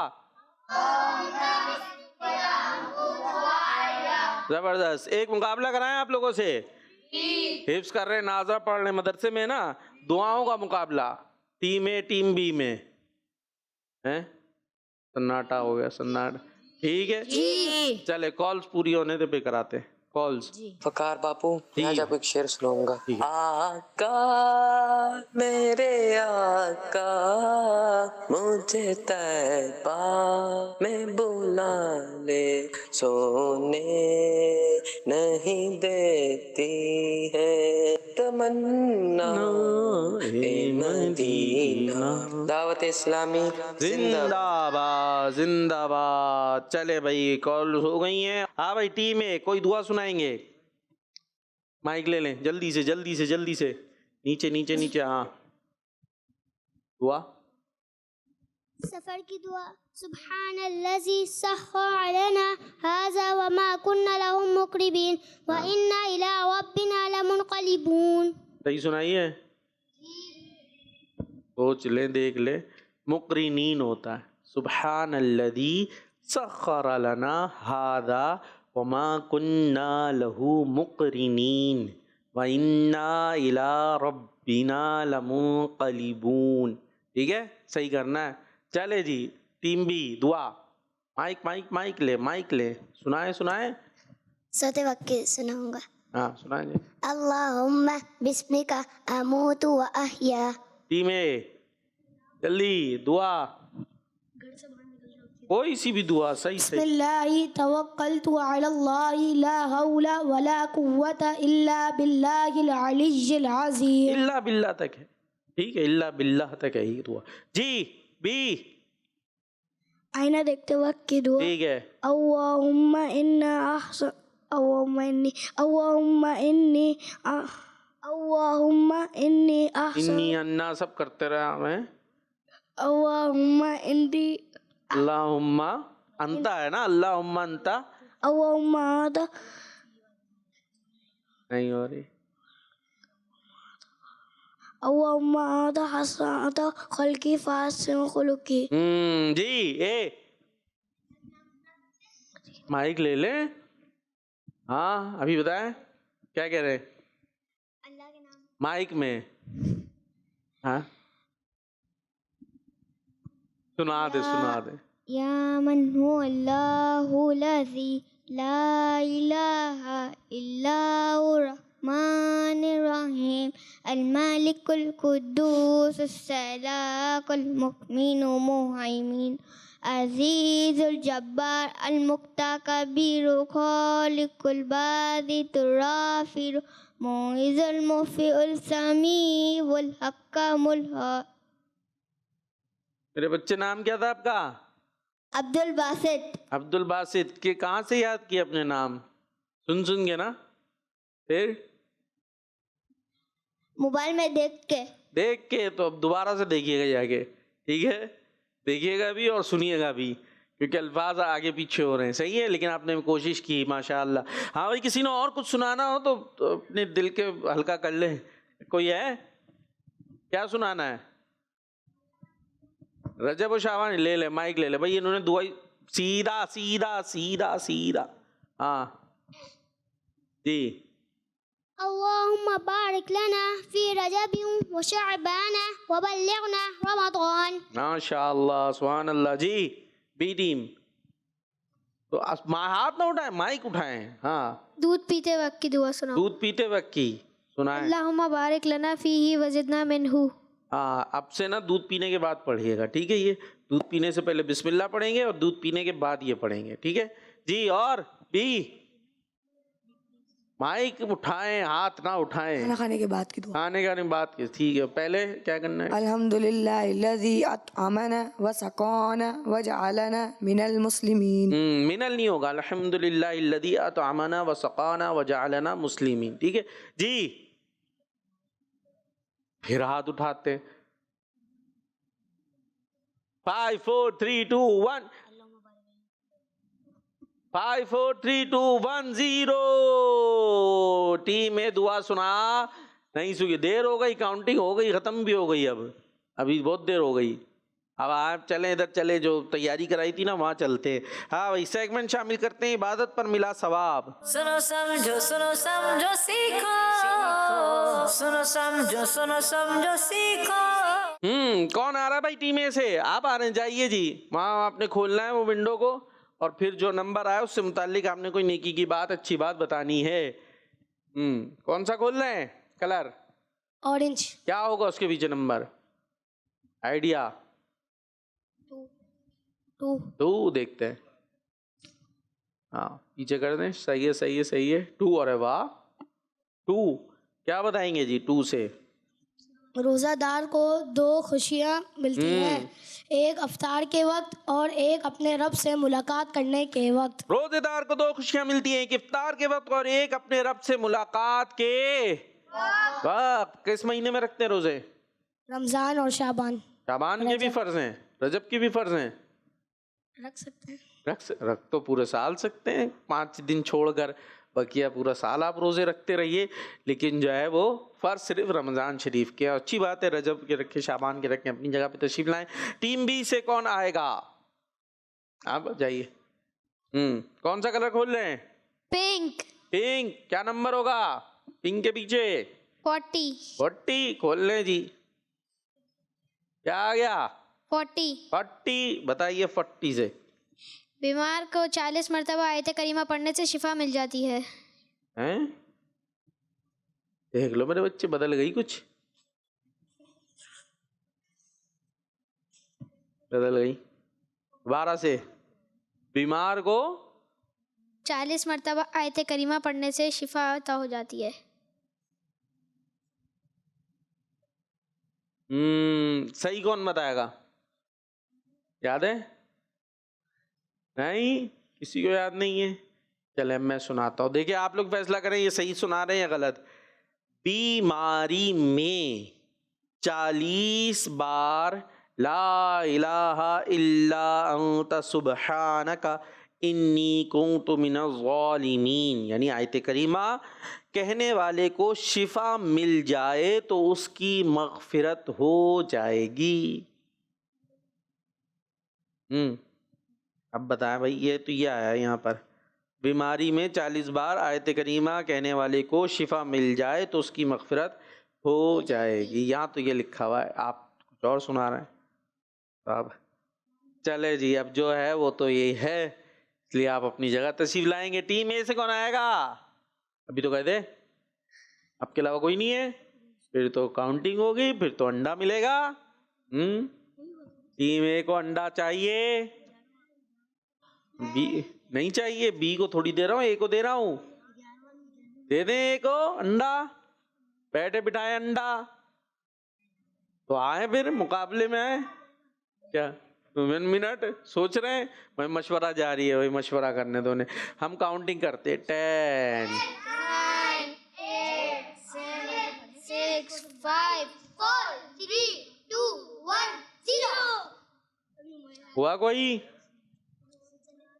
जबरदस्त। एक मुकाबला कराएं आप लोगों से, हिफ्ज कर रहे, नाज़ा पढ़ रहे मदरसे में ना, दुआओं का मुकाबला टीम ए टीम बी में है। सन्नाटा हो गया, सन्नाटा। ठीक है जी। चले, कॉल्स पूरी होने दे पे कराते हैं कॉल्स। वकार बापू, जी। आज आपको एक शेर सुनाऊंगा। ठीक है। आका मेरे आका, मुझे तैबा में बुला ले, सोने नहीं देती है तमन्ना ए मदीना। दावत इस्लामी जिंदाबाद। जिंदाबाद जिंदाबाद। चले भाई, कॉल हो गई है। हाँ भाई, टीम में कोई दुआ सुनाएंगे? माइक ले लें, जल्दी से जल्दी से जल्दी से। नीचे नीचे नीचे, हाँ दुआ। सफर की दुआ। सुब्हानल्लज़ी सख़्ख़र लना हाज़ा व मा कुन्ना लहू मुक़रिबीन व इन्ना इला रब्बिना लमुनक़लिबून। सही सुनाइए, सोच ले, देख ले। मुक़रिनीन होता है। सुब्हानल्लज़ी सख़्ख़र लना हाज़ा व मा कुन्ना लहू मुक़रिनीन व इन्ना इला रब्बिना लमुनक़लिबून। ठीक है, सही करना है। चले जी, टीम बी दुआ। माइक माइक माइक ले, माइक ले, सुनाए सुनाए। सोते वक्त सुनाऊंगा। हाँ सुनाए जी। अल्लाहुम्मा बिस्मिका अमूतु व अहया। टीम ए जल्दी दुआ, कोई सी भी दुआ, सही सही। बिस्मिल्लाहि तवक्कलतु अलल्लाहि ला हौला वला कुव्वता इल्ला बिल्लाहिल अलिय्यिल अज़ीम। इल्ला बिल्लाह तक है, ठीक है, इल्ला बिल्लाह तक है ही दुआ। जी बी, आईना देखते वक्त की दुआ। ठीक है। अल्लाहुम्मा इन्ना अहसन अल्लाहुम्मा इन्नी अहसन इन्नी अन्ना सब करते रहे हमें। अल्लाहुम्मा इन्नी अल्लाहुम्मा अंता है ना, अल्लाहुम्मा अंता अल्लाहुम्मा आदा नहीं हो रही। अल्लाहुम्मा आदा हसनाता खल्की फासिन खुलुकी। जी ए, माइक ले ले। हाँ अभी बताएं क्या कह रहे हैं? अल्लाह के नाम। माइक में, हाँ सुना दे सुना दे। या मन हु अल्लाहु लज़ी ला इलाहा इल्लाहु रहमानिर रहीम अल मालिकुल कुद्दूस अस्सलामुल मुमिनु मुहैमिन अज़ीज़ुल जब्बार अल मुक्तकबीरु खालिकुल बादितुर राफिउ मुइज़ुल मुफ़िउल समीउल हक्कामुल हा। मेरे बच्चे, नाम क्या था आपका? अब्दुल बासित। अब्दुल बासित के कहाँ से याद किए अपने नाम? सुन सुन के ना, फिर मोबाइल में देख के। तो अब दोबारा से देखिएगा जाके, ठीक है, देखिएगा भी और सुनिएगा भी, क्योंकि अल्फाज आगे पीछे हो रहे हैं। सही है, लेकिन आपने कोशिश की माशाअल्लाह। हाँ भाई, किसी ने और कुछ सुनाना हो तो अपने दिल के हल्का कर ले। कोई है? क्या सुनाना है? रजब और शाबान, ले ले माइक ले ले भाई, इन्होंने दुआ सीधा सीधा सीधा सीधा। हाँ जी। अल्लाहुम्मा बारिक लना फी रजब व शअबान व बल्लिगना रमज़ान। माशाअल्लाह, सुभान अल्लाह जी। बी टीम तो हाथ ना उठाएं, माइक उठाएं। हाँ, दूध पीते वक्त की दुआ सुनाओ। दूध पीते वक्त की सुनाएं। अल्लाहुम्मा बारिक लना फीही व ज़िदना मिन्हु। हाँ, अब से ना दूध पीने के बाद पढ़िएगा, ठीक है? ये दूध पीने से पहले बिस्मिल्लाह पढ़ेंगे और दूध पीने के बाद ये पढ़ेंगे, ठीक है जी। और बी, माइक उठाएं, हाथ ना उठाएं। खाना खाने के बाद की दुआ। खाने का नहीं बात की, ठीक है? पहले क्या करना है? अल्हम्दुलिल्लाहिल्लज़ी अतअमना व सक़ाना व जअलना मिनल मुस्लिमीन। मिनल नहीं होगा, अल्हम्दुलिल्लाहिल्लज़ी अतअमना व सक़ाना व जअलना मुस्लिमीन, ठीक है जी। फिर हाथ उठाते। 5 4 3 2 1। 5 4 3 2 1 0। टीम में दुआ सुना नहीं सुनी, देर हो गई, काउंटिंग हो गई, खत्म भी हो गई। अब अभी बहुत देर हो गई। अब आप चलें, इधर चले, जो तैयारी कराई थी ना वहाँ चलते। हाँ भाई, सेगमेंट शामिल करते हैं, इबादत पर मिला सवाब। सुनो समझो सीखो, सुनो समझो सीखो। कौन आ रहा है भाई टीम ए से? आप आ रहे हैं, जाइए जी। वहाँ आपने खोलना है वो विंडो को, और फिर जो नंबर आया उससे मुतालिक आपने कोई नेकी की बात, अच्छी बात बतानी है। कौन सा खोल रहे हैं? Colour orange. क्या होगा उसके पीछे नंबर? आइडिया 2 देखते हैं। हाँ, पीछे कर दें। सही है सही है सही है। 2, अरे वाह 2। क्या बताएंगे जी 2 से? रोज़ादार को 2 खुशियाँ मिलती हैं, एक अफ्तार के वक्त और एक अपने रब से मुलाकात करने के वक्त। रोजेदार को 2 खुशियां मिलती हैं, एक इफ्तार के वक्त और एक अपने रब से मुलाकात के वक्त। किस महीने में रखते हैं रोजे? रमज़ान और शाबान। शाबान के भी फर्ज हैं, रजब के भी फर्ज हैं। रख सकते हैं। रख तो पूरे साल सकते हैं, 5 दिन छोड़कर, बकिया पूरा साल आप रोजे रखते रहिए। लेकिन जो है वो फर्ज सिर्फ रमज़ान शरीफ के। अच्छी बात है, रजब के रखे, शाबान के रखें, अपनी जगह पे तशरीफ लाएं। टीम बी से कौन आएगा? आप जाइए। कौन सा कलर खोल रहे हैं? पिंक। पिंक। क्या नंबर होगा पिंक के पीछे? 40। खोल लें जी। क्या आ गया? 40। बताइए 40 से। बीमार को 40 मरतबा आयत करीमा पढ़ने से शिफा मिल जाती है। हैं? देख लो मेरे बच्चे, बदल गई कुछ, बदल गई। 12 से। बीमार को 40 मरतबा आयत करीमा पढ़ने से शिफा अता हो जाती है। सही कौन बताएगा? याद है? नहीं, किसी को याद नहीं है। चले मैं सुनाता हूँ, देखिए आप लोग फैसला करें ये सही सुना रहे हैं या गलत। बीमारी में 40 बार ला इलाहा इल्ला अंता सुब्हानका इन्नी कुन्तु मिनज़ ज़ालिमीन, यानी आयत करीमा कहने वाले को शिफा मिल जाए तो उसकी मग़फ़िरत हो जाएगी। अब बताएं भाई, ये आया है यहाँ पर, बीमारी में 40 बार आयत करीमा कहने वाले को शिफा मिल जाए तो उसकी मग़फ़िरत हो जाएगी। यहाँ तो ये लिखा हुआ है, आप कुछ और सुना रहे हैं। तो अब चले जी, अब जो है वो तो यही है, इसलिए आप अपनी जगह तशरीफ लाएंगे। टीम ए से कौन आएगा? अभी तो कह दे, आपके अलावा कोई नहीं है। फिर तो काउंटिंग होगी, फिर तो अंडा मिलेगा। टीम ए को अंडा चाहिए, बी नहीं चाहिए। बी को थोड़ी दे रहा हूँ, ए को दे रहा हूँ। दे दें ए को अंडा, बैठे बिठाए अंडा तो आए, फिर मुकाबले में आए। क्या 1 मिनट सोच रहे हैं? भाई मशवरा जारी है, वही मशवरा करने दो ने। हम काउंटिंग करते 10 9 8 7 6 5 4 3 2 1 0। हुआ कोई?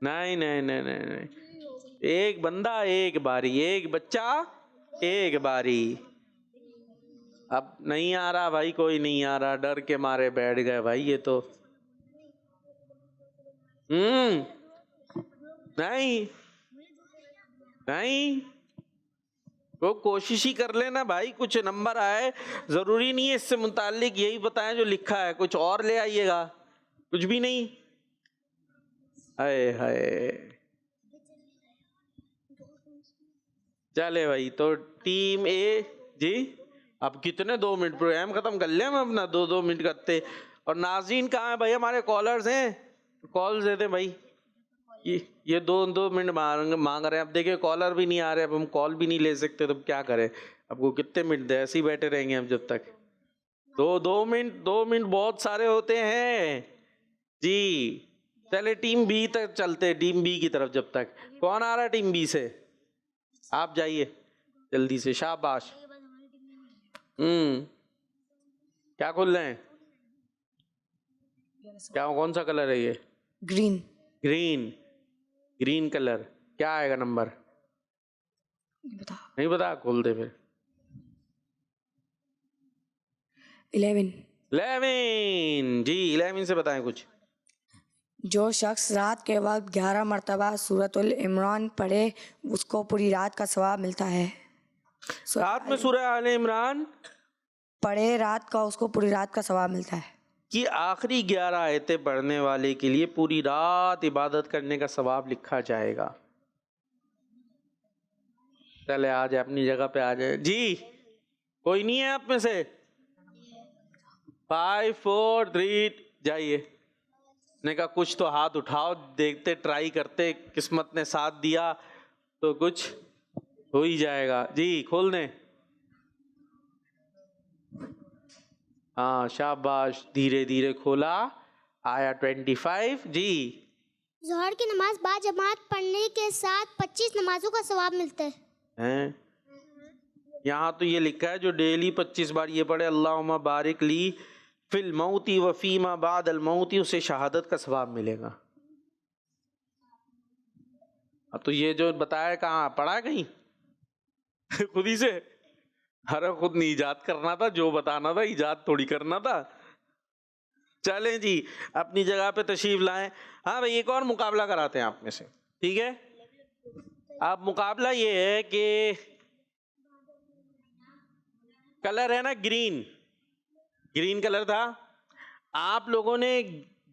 नहीं। एक बंदा एक बारी, एक बच्चा एक बारी। अब नहीं आ रहा भाई, कोई नहीं आ रहा, डर के मारे बैठ गए भाई ये तो। नहीं नहीं, वो कोशिश ही कर लेना भाई, कुछ नंबर आए, जरूरी नहीं है इससे मुताल्लिक यही बताएं जो लिखा है, कुछ और ले आइएगा, कुछ भी नहीं। हाय हाय, चले भाई, तो टीम ए जी, अब कितने 2 मिनट प्रोग्राम खत्म कर लिया हम अपना, 2-2 मिनट करते। और नाज़रीन कहाँ है भाई, हमारे कॉलर्स हैं, कॉल देते भाई। ये 2 मिनट मांग रहे हैं। अब देखिए कॉलर भी नहीं आ रहे, अब हम कॉल भी नहीं ले सकते, तो क्या करें, आपको कितने मिनट दे, ऐसे ही बैठे रहेंगे हम जब तक। 2 मिनट बहुत सारे होते हैं जी। चले टीम बी तक चलते, टीम बी की तरफ। जब तक कौन आ रहा है टीम बी से, आप जाइए जल्दी से, शाबाश। क्या खोल रहे हैं, क्या कौन सा कलर है ये? ग्रीन। ग्रीन कलर, क्या आएगा नंबर? नहीं बता, खोल दे फिर। 11। जी 11 से बताएं कुछ। जो शख्स रात के वक्त 11 मरतबा सूरतुल इमरान पढ़े उसको पूरी रात का सवाब मिलता है। रात में सूरह आले इमरान पढ़े रात का, उसको पूरी रात का सवाब मिलता है। कि आखिरी 11 आयतें पढ़ने वाले के लिए पूरी रात इबादत करने का सवाब लिखा जाएगा। चले आ जाए, अपनी जगह पे आ जाए जी। कोई नहीं है आप में से? 5 4 3 जाइए। ने कहा कुछ तो हाथ उठाओ, देखते ट्राई करते, किस्मत ने साथ दिया तो कुछ हो ही जाएगा जी। खोल दें, हाँ शाबाश, धीरे धीरे खोला। आया 25 जी। जोहर की नमाज बाजमात पढ़ने के साथ 25 नमाजों का सवाब मिलता है। यहाँ तो ये लिखा है जो डेली 25 बार ये पढ़े, अल्लाहुम्मा बारिक ली फिल मौती व फीमा बाद अल मौती, उसे शहादत का सवाब मिलेगा। अब तो ये जो बताया कहाँ पढ़ा कहीं खुद ही से? अरे खुद नहीं इजाद करना था, जो बताना था इजाद थोड़ी करना था। चलें जी, अपनी जगह पे तशरीफ लाएं। हाँ भाई, एक और मुकाबला कराते हैं आप में से, ठीक है? अब मुकाबला ये है कि कलर है ना ग्रीन कलर था। आप लोगों ने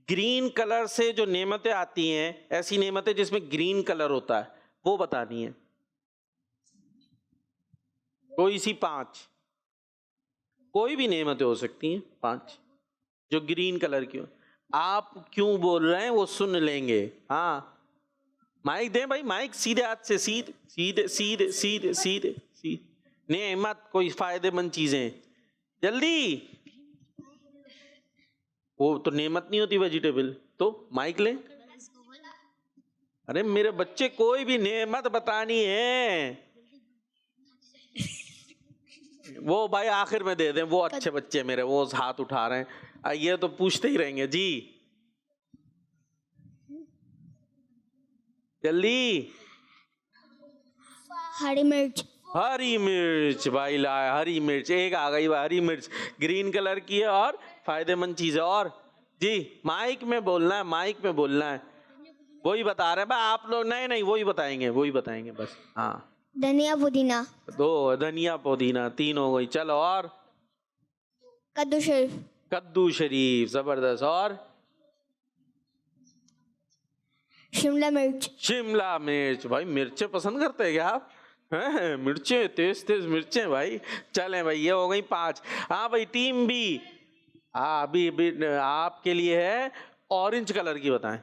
ग्रीन कलर से जो नेमतें आती हैं, ऐसी नेमतें जिसमें ग्रीन कलर होता है, वो बतानी है। कोई सी 5, कोई भी नेमतें हो सकती हैं 5 जो ग्रीन कलर की हो। आप क्यों बोल रहे हैं वो सुन लेंगे। हाँ माइक दें भाई, माइक सीधे हाथ से, सीधे नेमत, कोई फायदेमंद चीजें जल्दी। वो तो नेमत नहीं होती वेजिटेबल, तो माइक लें। अरे मेरे बच्चे, कोई भी नेमत बतानी है वो भाई आखिर में दे दें, वो अच्छे बच्चे मेरे, वो हाथ उठा रहे हैं, ये तो पूछते ही रहेंगे जी। जल्दी। हरी मिर्च भाई लाया, हरी मिर्च एक आ गई, हरी मिर्च ग्रीन कलर की है और फायदेमंद चीज है। और जी माइक में बोलना है, वही बता रहे हैं भाई आप लोग। नहीं वही बताएंगे बस। हाँ धनिया पुदीना 2, धनिया पुदीना 3 हो गई। चलो, और कद्दू शरीफ जबरदस्त। और शिमला मिर्च। भाई मिर्चें पसंद करते हैं क्या आप? हैं मिर्चें, तेज मिर्चें भाई। चलें भाई, ये हो गई 5। हाँ भाई टीम बी, अभी आपके लिए है ऑरेंज कलर की, बताएं।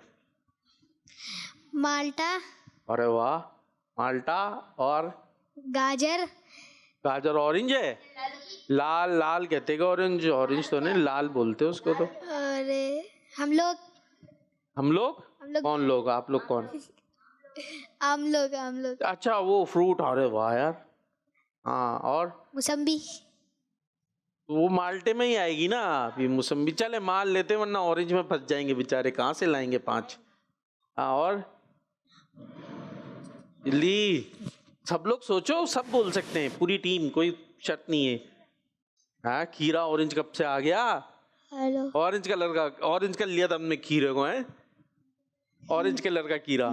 माल्टा। अरे वाह, माल्टा। और गाजर ऑरेंज है? लाल कहते हैं ऑरेंज तो नहीं, लाल बोलते हैं उसको तो। अरे हम लोग कौन लोग? आप लोग कौन? हम लोग अच्छा वो फ्रूट। अरे वाह यार। हाँ, और मौसम्बी। वो माल्टे में ही आएगी ना अभी मौसम्बी। चले माल लेते, वरना ऑरेंज में फंस जाएंगे बेचारे, कहाँ से लाएंगे 5। हाँ, और जल्दी सब लोग सोचो, सब बोल सकते हैं, पूरी टीम, कोई शर्त नहीं है। हाँ खीरा ऑरेंज कब से आ गया? हेलो ऑरेंज कलर का, ऑरेंज कर लिया था हमने खीरे को, है ऑरेंज कलर का खीरा।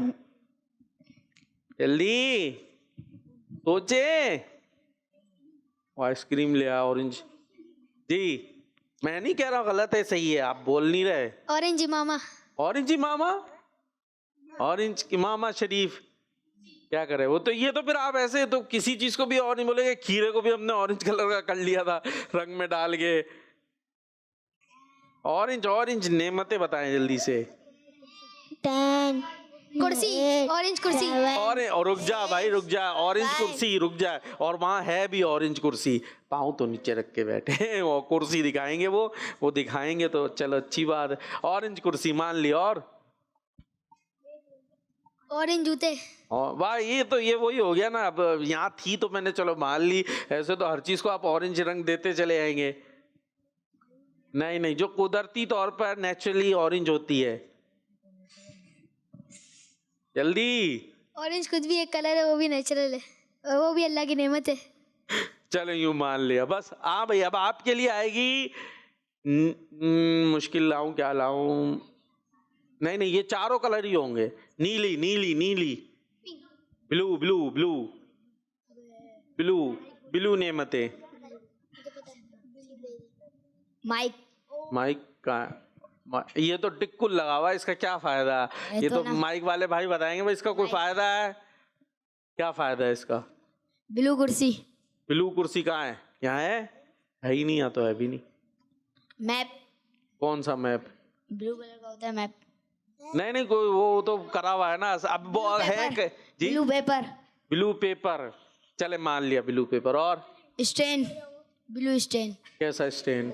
जल्दी सोचे। आइसक्रीम ले आ ऑरेंज। जी मैं नहीं कह रहा हूँ गलत है सही है, आप बोल नहीं रहे। ऑरेंज मामा। ऑरेंज ही मामा, ऑरेंज की मामा शरीफ क्या करे वो तो। ये तो फिर आप ऐसे तो किसी चीज को भी ऑरेंज बोलेंगे, खीरे को भी हमने ऑरेंज कलर का कर लिया था रंग में डाल के। ऑरेंज ऑरेंज नेमतें बताएं जल्दी से। 10 कुर्सी, ऑरेंज कुर्सी। और रुक जा भाई रुक जा, ऑरेंज कुर्सी रुक जा, और वहां है भी ऑरेंज कुर्सी। पाँव तो नीचे रख के बैठे हैं, वो कुर्सी दिखाएंगे, वो दिखाएंगे तो चलो अच्छी बात है। ऑरेंज कुर्सी मान ली। और ऑरेंज जूते। वाह ये वही हो गया ना। अब यहाँ थी तो मैंने चलो मान ली, ऐसे तो हर चीज को आप ऑरेंज रंग देते चले आएंगे। नहीं नहीं, जो कुदरती तौर पर नेचुरली ऑरेंज होती है। जल्दी। ऑरेंज कुछ भी एक कलर है, वो भी नेचुरल है और वो भी अल्लाह की नेमत है। चलो यूं मान लिया बस। हाँ भाई अब आपके लिए आएगी मुश्किल। लाऊं क्या लाऊं? नहीं नहीं, ये चारों कलर ही होंगे। नीली नीली नीली, blue blue blue blue blue नेमतें। माइक। माइक का ये तो टिक्कुल लगा हुआ है, इसका क्या फायदा? ये तो माइक वाले भाई बताएंगे भाई इसका कोई फायदा है? क्या फायदा है इसका? ब्लू कुर्सी। ब्लू कुर्सी कहाँ है? यहाँ है ही नहीं, यहाँ तो है भी नहीं। मैप। कौन सा मैप? ब्लू कलर का होता है मैप। नहीं नहीं, कोई वो तो करा हुआ है ना। अब वो है जी ब्लू पेपर। ब्लू पेपर, चले मान लिया ब्लू पेपर। और स्टेन। Blue stand. कैसा स्टैंड?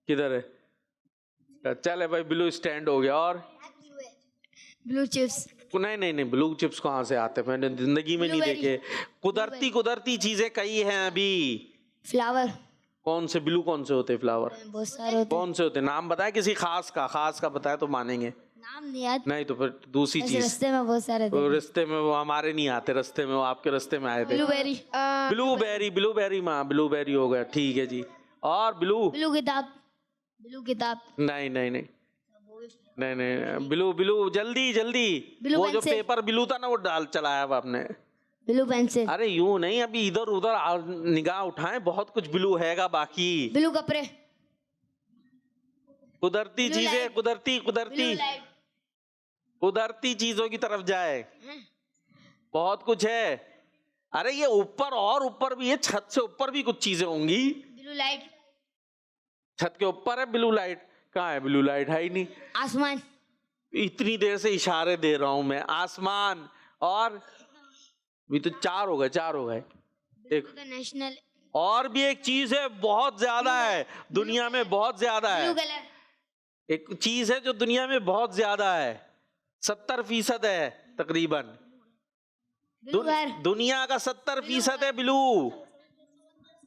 किधर है? चले भाई ब्लू स्टैंड हो गया। और ब्लू चिप्स। नहीं नहीं नहीं, ब्लू चिप्स कहाँ से आते हैं? मैंने जिंदगी में नहीं देखे। कुदरती चीजें कई हैं अभी। फ्लावर। कौन से ब्लू कौन से होते फ्लावर? बहुत सारे होते कौन से होते? नाम बताए किसी खास का बताए तो मानेंगे। नाम नहीं याद। नहीं तो फिर दूसरी चीज। रास्ते में बहुत सारे तो रास्ते में वो हमारे नहीं आते, रास्ते में वो आपके रास्ते में आए थे। ब्लूबेरी। ब्लूबेरी माँ, ब्लूबेरी हो गया, ठीक है जी। और ब्लू किताब। ब्लू किताब। नहीं नहीं नहीं नहीं नहीं, ब्लू जल्दी जल्दी। वो जो पेंसिल। पेपर ब्लू था ना वो डाल चलाया हुआ आपने। Blue pencil. अरे यूं नहीं, अभी इधर उधर निगाह उठाएं, बहुत कुछ ब्लू हैगा बाकी। ब्लू कपड़े। कुदरती चीजें, कुदरती चीजों की तरफ जाए, बहुत कुछ है। अरे ये ऊपर और ऊपर भी है, छत से ऊपर भी कुछ चीजें होंगी। Blue light. छत के ऊपर है ब्लू लाइट। कहाँ है ब्लू लाइट? है ही नहीं। आसमान। इतनी देर से इशारे दे रहा हूं मैं। आसमान। और भी तो चार हो गए। देखो नेशनल। और भी एक चीज है, बहुत ज्यादा है दुनिया में, बहुत ज्यादा है। Blue colour. एक चीज है जो दुनिया में बहुत ज्यादा है, 70% है तकरीबन। दुनिया का 70% है ब्लू।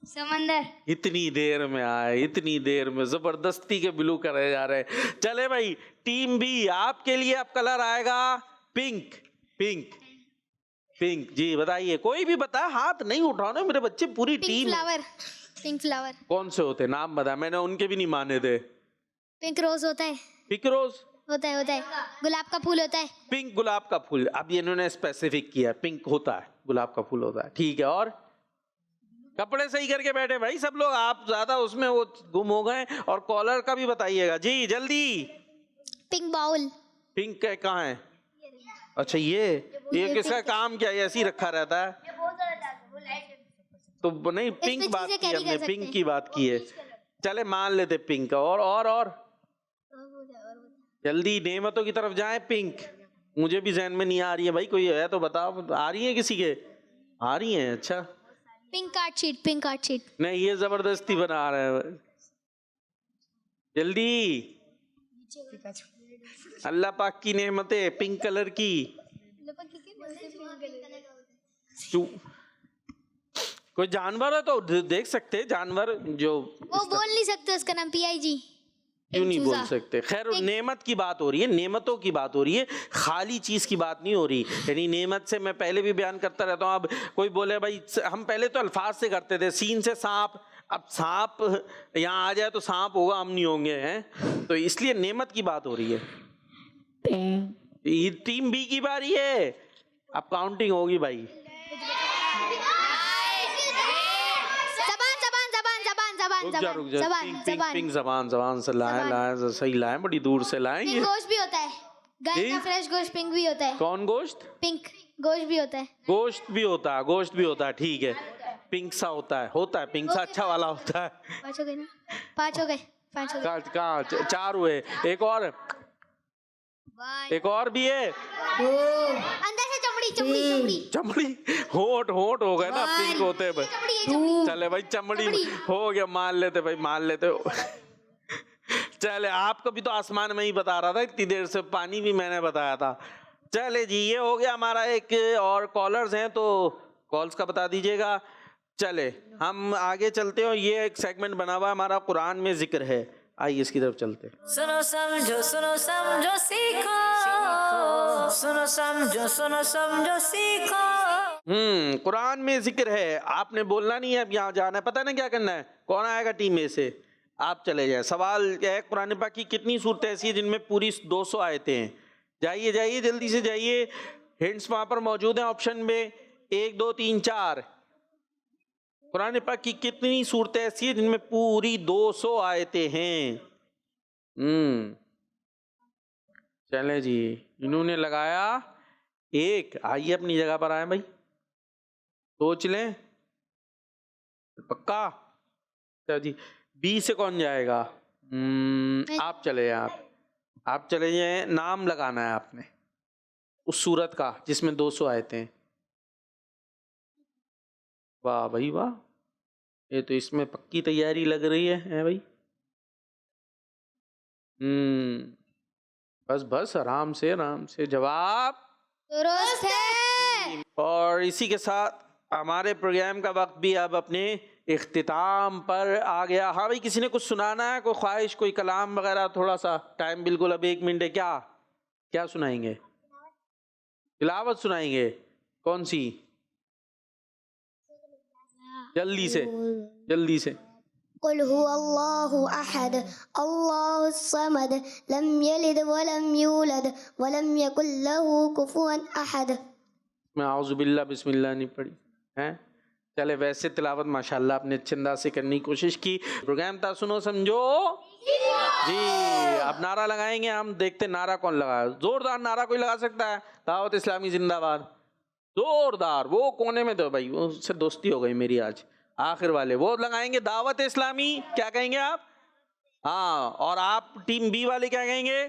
समंदर। इतनी देर में आए, इतनी देर में जबरदस्ती के ब्लू करे जा रहे। चले भाई टीम बी, आपके लिए अब कलर आएगा पिंक। पिंक जी बताइए, कोई भी बता, हाथ नहीं उठाओ मेरे बच्चे, पूरी टीम। Pink flower. कौन से होते? नाम बता, मैंने उनके भी नहीं माने थे। पिंक रोज होता है। पिंक रोज होता है। गुलाब का फूल होता है। पिंक गुलाब का फूल। अब ये इन्होंने स्पेसिफिक किया, पिंक होता है, गुलाब का फूल होता है, ठीक है। और कपड़े सही करके बैठे भाई सब लोग, आप ज्यादा उसमें वो गुम हो गए। और कॉलर का भी बताइएगा जी जल्दी। Pink bowl. पिंक है कहाँ है? अच्छा ये किसका काम क्या है? ऐसे ही रखा रहता है तो नहीं। पिंक बात की हमने, पिंक की बात की है। चले मान लेते पिंक। और जल्दी नेमतों की तरफ जाएं। पिंक मुझे भी जहन में नहीं आ रही है भाई, कोई है तो बताओ। आ रही है किसी के? आ रही है। अच्छा पिंक कार्ड शीट। नहीं, ये जबरदस्ती बना रहे हैं। जल्दी। अल्लाह पाक की नेमतें पिंक कलर की। कोई जानवर है तो देख सकते हैं, जानवर जो वो बोल नहीं सकते, उसका नाम PIG। क्यों नहीं बोल सकते? खैर नेमत की बात हो रही है, नेमतों की बात हो रही है, खाली चीज की बात नहीं हो रही। यानी नेमत से मैं पहले भी बयान करता रहता हूँ। अब कोई बोले भाई, हम पहले तो अल्फाज से करते थे, सीन से सांप, अब सांप यहाँ आ जाए तो सांप होगा, हम नहीं होंगे, हैं? तो इसलिए नेमत की बात हो रही है। ये टीम बी की बारी है, अब काउंटिंग होगी भाई। रुक जा रुक जा, पिंक जबान से लाए सही लाए, बड़ी दूर से लाए। ये गोश्त भी होता है, गाय का फ्रेश गोश्त पिंक भी होता है। कौन गोश्त? पिंक गोश्त भी होता है। गोश्त भी होता है, ठीक है। पिंक सा होता है, पिंक सा अच्छा वाला होता है। 5 हो गए ना? 5 हो गए। कहाँ 4 हुए, एक और भी है। अंदर से चमड़ी होठ हो गए ना, पिंक होते हैं भाई। चले भाई, चमड़ी हो गया, मान लेते चले, आपको भी तो आसमान में ही बता रहा था इतनी देर से, पानी भी मैंने बताया था। चले जी, ये हो गया हमारा। एक और कॉलर्स हैं तो कॉल्स का बता दीजिएगा। चले हम आगे चलते हैं। ये एक सेगमेंट बना हुआ है हमारा, कुरान में जिक्र है, आइए इसकी तरफ चलते। सुनो समझो सीखो, सुनो समझो सीखो। कुरान में जिक्र है, आपने बोलना नहीं है, अब यहाँ जाना है, पता है ना क्या करना है? कौन आएगा टीम में से? आप चले जाए। सवाल है, कुरान पाक की कितनी सूरतें ऐसी है जिनमें पूरी 200 आयतें हैं? जाइए जल्दी से जाइए, हिंट्स वहां पर मौजूद हैं ऑप्शन में, 1 2 3 4। कुरान पाक की कितनी सूरतें ऐसी है जिनमें पूरी 200 आयतें हैं? चले जी, इन्होंने लगाया 1। आइए अपनी जगह पर आए भाई, सोच लें पक्का। चलो जी, बी से कौन जाएगा? आप चले जाए। नाम लगाना है आपने उस सूरत का जिसमें 200 आयतें हैं। वाह भाई वाह, ये तो इसमें पक्की तैयारी लग रही है भाई। बस आराम से जवाब दुरुस्त है। और इसी के साथ हमारे प्रोग्राम का वक्त भी अब अपने इख्तिताम पर आ गया। हाँ भाई, किसी ने कुछ सुनाना है, कोई ख्वाहिश, कोई कलाम वगैरह? थोड़ा सा टाइम, बिल्कुल अब 1 मिनट है। क्या सुनाएंगे? तिलावत सुनाएंगे? कौन सी? जल्दी से। कुल हुवल्लाहु अहद अल्लाहु समद लम यलिद वलम यूलद वलम यकुल लहू कुफुवन अहद। मैं आउज़ुबिल्लाह बिस्मिल्लाह नहीं पढ़ी हैं। चले, वैसे तिलावत माशाल्लाह आपने अच्छे अंदाज से करने की कोशिश की। प्रोग्राम था सुनो समझो जी। अब नारा लगाएंगे हम, देखते नारा कौन लगाया। जोरदार नारा कोई लगा सकता है? दावत इस्लामी जिंदाबाद। जोरदार। वो कोने में तो भाई, उससे दोस्ती हो गई मेरी आज। आखिर वाले वो लगाएंगे दावत इस्लामी। क्या कहेंगे आप? हाँ, और आप टीम बी वाले क्या कहेंगे?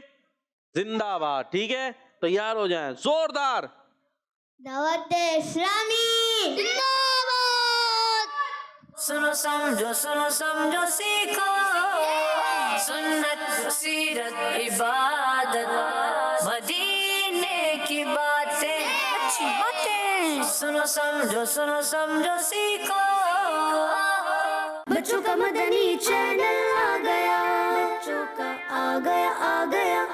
जिंदाबाद। ठीक है, तैयार हो जाएं। जोरदार दावत इस्लामी जिंदाबाद। सुनो समझो सीखो, सुन्नत सीरत इबादत मदीने की बातें, अच्छी बातें। सुनो समझो सीखो। बच्चों का मदनी चैनल आ गया, बच्चों का आ गया